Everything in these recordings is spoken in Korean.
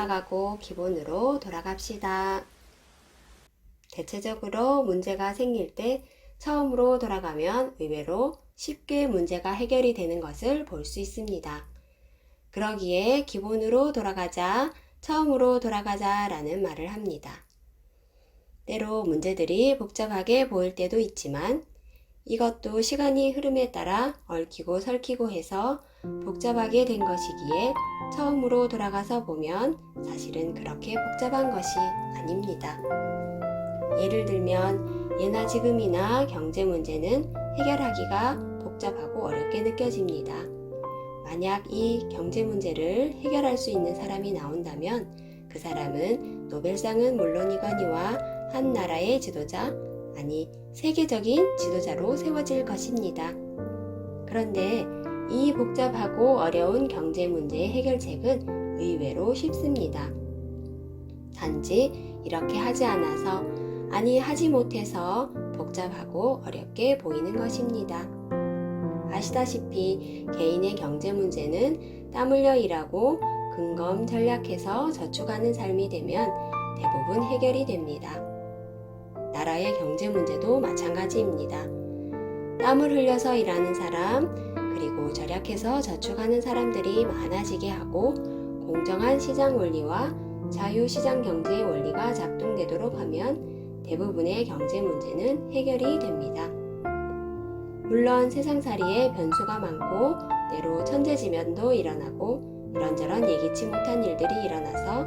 떠나가고 기본으로 돌아갑시다. 대체적으로 문제가 생길 때 처음으로 돌아가면 의외로 쉽게 문제가 해결이 되는 것을 볼 수 있습니다. 그러기에 기본으로 돌아가자, 처음으로 돌아가자 라는 말을 합니다. 때로 문제들이 복잡하게 보일 때도 있지만 이것도 시간이 흐름에 따라 얽히고 설키고 해서 복잡하게 된 것이기에 처음으로 돌아가서 보면 사실은 그렇게 복잡한 것이 아닙니다. 예를 들면 예나 지금이나 경제 문제는 해결하기가 복잡하고 어렵게 느껴집니다. 만약 이 경제 문제를 해결할 수 있는 사람이 나온다면 그 사람은 노벨상은 물론이거니와 한 나라의 지도자, 아니 세계적인 지도자로 세워질 것입니다. 그런데 이 복잡하고 어려운 경제 문제의 해결책은 의외로 쉽습니다. 단지 이렇게 하지 않아서, 아니 하지 못해서 복잡하고 어렵게 보이는 것입니다. 아시다시피 개인의 경제 문제는 땀 흘려 일하고 근검 전략해서 저축하는 삶이 되면 대부분 해결이 됩니다. 나라의 경제 문제도 마찬가지입니다. 땀을 흘려서 일하는 사람, 그리고 절약해서 저축하는 사람들이 많아지게 하고 공정한 시장 원리와 자유시장 경제의 원리가 작동되도록 하면 대부분의 경제 문제는 해결이 됩니다. 물론 세상살이에 변수가 많고 때로 천재지변도 일어나고 이런저런 예기치 못한 일들이 일어나서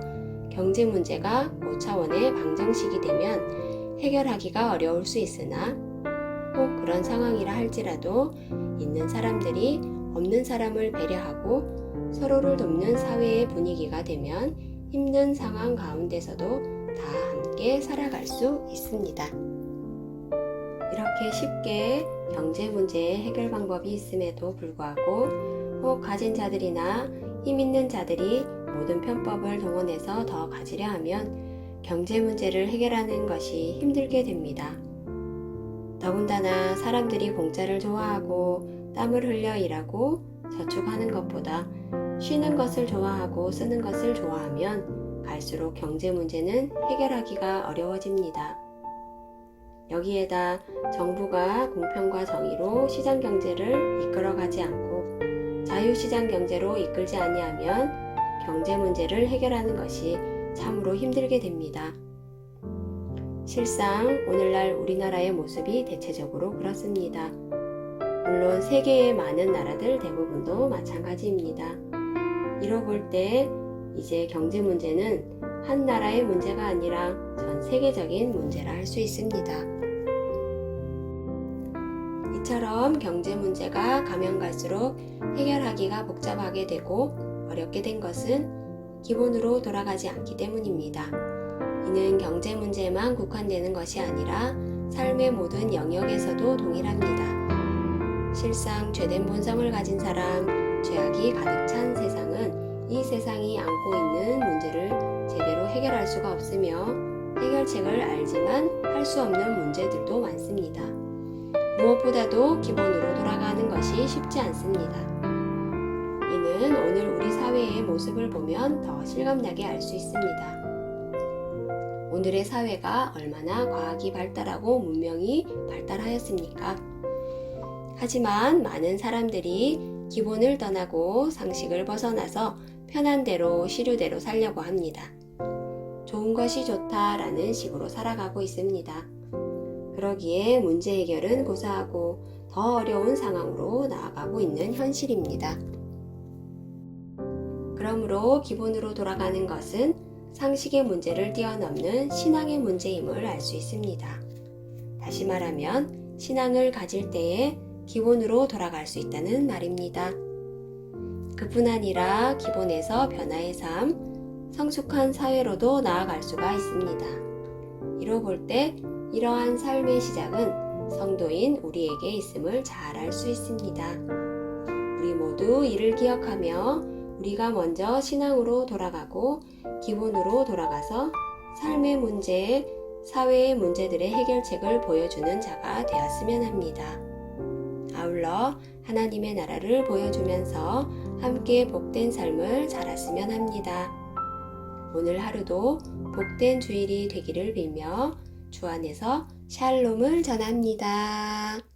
경제 문제가 고차원의 방정식이 되면 해결하기가 어려울 수 있으나 혹 그런 상황이라 할지라도 있는 사람들이 없는 사람을 배려하고 서로를 돕는 사회의 분위기가 되면 힘든 상황 가운데서도 다 함께 살아갈 수 있습니다. 이렇게 쉽게 경제 문제의 해결 방법이 있음에도 불구하고 혹 가진 자들이나 힘 있는 자들이 모든 편법을 동원해서 더 가지려 하면 경제 문제를 해결하는 것이 힘들게 됩니다. 더군다나 사람들이 공짜를 좋아하고 땀을 흘려 일하고 저축하는 것보다 쉬는 것을 좋아하고 쓰는 것을 좋아하면 갈수록 경제 문제는 해결하기가 어려워집니다. 여기에다 정부가 공평과 정의로 시장 경제를 이끌어가지 않고 자유시장 경제로 이끌지 아니하면 경제 문제를 해결하는 것이 참으로 힘들게 됩니다. 실상 오늘날 우리나라의 모습이 대체적으로 그렇습니다. 물론 세계의 많은 나라들 대부분도 마찬가지입니다. 이로 볼 때 이제 경제 문제는 한 나라의 문제가 아니라 전 세계적인 문제라 할 수 있습니다. 이처럼 경제 문제가 가면 갈수록 해결하기가 복잡하게 되고 어렵게 된 것은 기본으로 돌아가지 않기 때문입니다. 이는 경제 문제에만 국한되는 것이 아니라 삶의 모든 영역에서도 동일합니다. 실상 죄된 본성을 가진 사람, 죄악이 가득 찬 세상은 이 세상이 안고 있는 문제를 제대로 해결할 수가 없으며 해결책을 알지만 할 수 없는 문제들도 많습니다. 무엇보다도 기본으로 돌아가는 것이 쉽지 않습니다. 이는 오늘 우리 사회의 모습을 보면 더 실감나게 알 수 있습니다. 오늘의 사회가 얼마나 과학이 발달하고 문명이 발달하였습니까? 하지만 많은 사람들이 기본을 떠나고 상식을 벗어나서 편한 대로 시류대로 살려고 합니다. 좋은 것이 좋다라는 식으로 살아가고 있습니다. 그러기에 문제 해결은 고사하고 더 어려운 상황으로 나아가고 있는 현실입니다. 그러므로 기본으로 돌아가는 것은 상식의 문제를 뛰어넘는 신앙의 문제임을 알 수 있습니다. 다시 말하면 신앙을 가질 때에 기본으로 돌아갈 수 있다는 말입니다. 그뿐 아니라 기본에서 변화의 삶, 성숙한 사회로도 나아갈 수가 있습니다. 이로 볼 때 이러한 삶의 시작은 성도인 우리에게 있음을 잘 알 수 있습니다. 우리 모두 이를 기억하며 우리가 먼저 신앙으로 돌아가고 기본으로 돌아가서 삶의 문제, 사회의 문제들의 해결책을 보여주는 자가 되었으면 합니다. 아울러 하나님의 나라를 보여주면서 함께 복된 삶을 살았으면 합니다. 오늘 하루도 복된 주일이 되기를 빌며 주 안에서 샬롬을 전합니다.